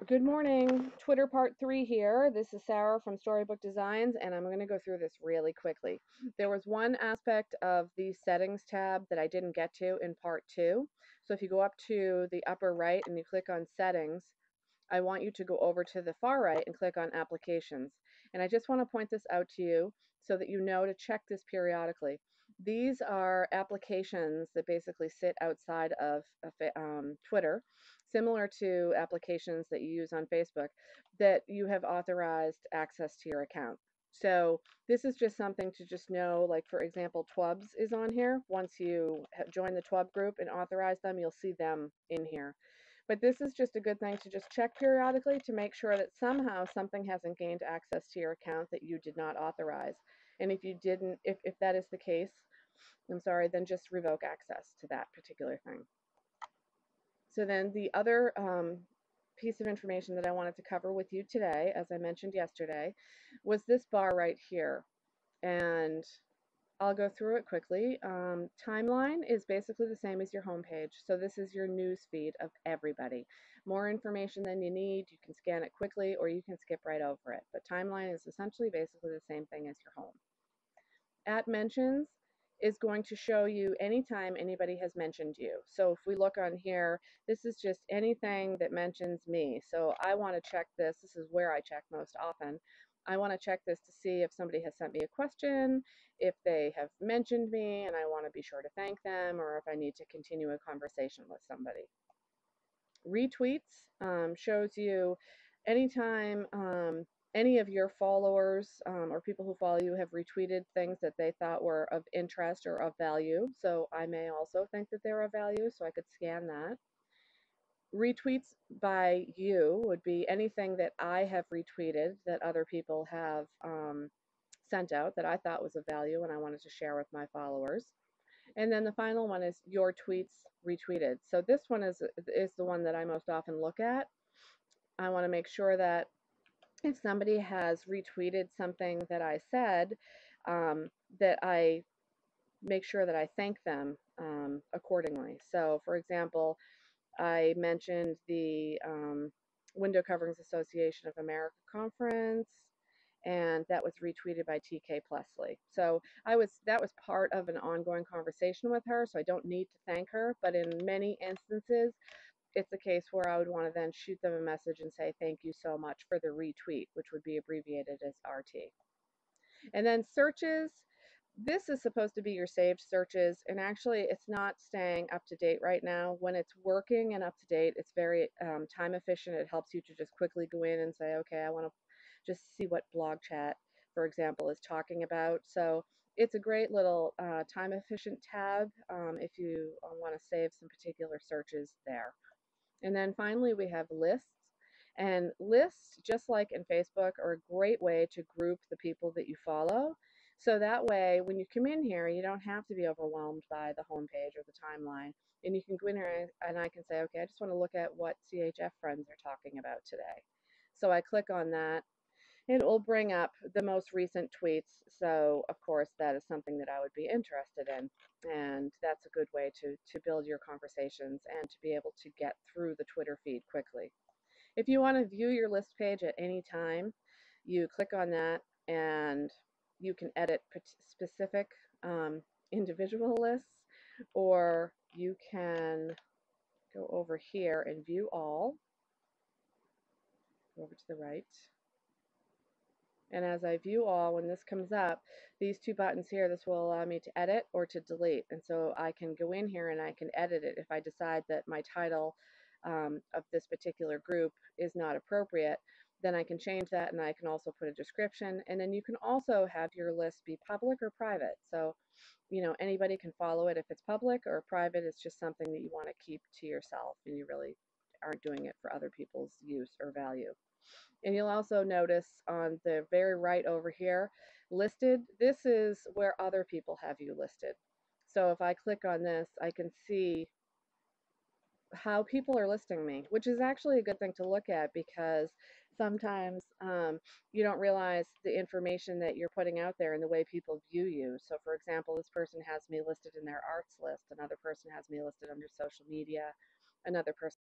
Good morning. Twitter part 3 here. This is Sarah from Storybook Designs, and I'm going to go through this really quickly. There was one aspect of the settings tab that I didn't get to in part 2. So if you go up to the upper right and you click on settings, I want you to go over to the far right and click on applications. And I just want to point this out to you so that you know to check this periodically. These are applications that basically sit outside of Twitter, similar to applications that you use on Facebook, that you have authorized access to your account. So this is just something to just know, like for example, Twubs is on here. Once you join the Twub group and authorize them, you'll see them in here. But this is just a good thing to just check periodically to make sure that somehow something hasn't gained access to your account that you did not authorize. And if you didn't, if that is the case, I'm sorry, then just revoke access to that particular thing. So then the other piece of information that I wanted to cover with you today, as I mentioned yesterday, was this bar right here. And I'll go through it quickly. Timeline is basically the same as your homepage. So this is your news feed of everybody. More information than you need, you can scan it quickly or you can skip right over it. But timeline is essentially basically the same thing as your home. At mentions is going to show you anytime anybody has mentioned you. So if we look on here, this is just anything that mentions me. So I want to check this. This is where I check most often. I want to check this to see if somebody has sent me a question, if they have mentioned me, and I want to be sure to thank them, or if I need to continue a conversation with somebody. Retweets shows you anytime any of your followers or people who follow you have retweeted things that they thought were of interest or of value. So I may also think that they're of value, so I could scan that. Retweets by you would be anything that I have retweeted that other people have sent out that I thought was of value and I wanted to share with my followers. And then the final one is your tweets retweeted. So this one is the one that I most often look at. I want to make sure that if somebody has retweeted something that I said, that I make sure that I thank them accordingly. So, for example, I mentioned the Window Coverings Association of America conference, and that was retweeted by TK Plessley. So that was part of an ongoing conversation with her, so I don't need to thank her, but in many instances, it's a case where I would want to then shoot them a message and say thank you so much for the retweet, which would be abbreviated as RT. And then searches, this is supposed to be your saved searches, and actually it's not staying up to date right now. When it's working and up to date, it's very time efficient. It helps you to just quickly go in and say, okay, I want to just see what blog chat, for example, is talking about. So it's a great little time efficient tab if you want to save some particular searches there. And then finally, we have lists. And lists, just like in Facebook, are a great way to group the people that you follow. So that way, when you come in here, you don't have to be overwhelmed by the homepage or the timeline. And you can go in here and I can say, okay, I just want to look at what CHF friends are talking about today. So I click on that and it will bring up the most recent tweets. So, of course, that is something that I would be interested in. And that's a good way to build your conversations and to be able to get through the Twitter feed quickly. If you want to view your list page at any time, you click on that and you can edit specific individual lists, or you can go over here and view all, over to the right. And as I view all, when this comes up, these two buttons here, this will allow me to edit or to delete. And so I can go in here and I can edit it if I decide that my title of this particular group is not appropriate. Then I can change that, and I can also put a description. And then you can also have your list be public or private. So, you know, anybody can follow it if it's public, or private, it's just something that you want to keep to yourself and you really aren't doing it for other people's use or value. And you'll also notice on the very right over here, listed, this is where other people have you listed. So if I click on this, I can see how people are listing me, which is actually a good thing to look at because sometimes you don't realize the information that you're putting out there and the way people view you. So for example, this person has me listed in their arts list, another person has me listed under social media, another person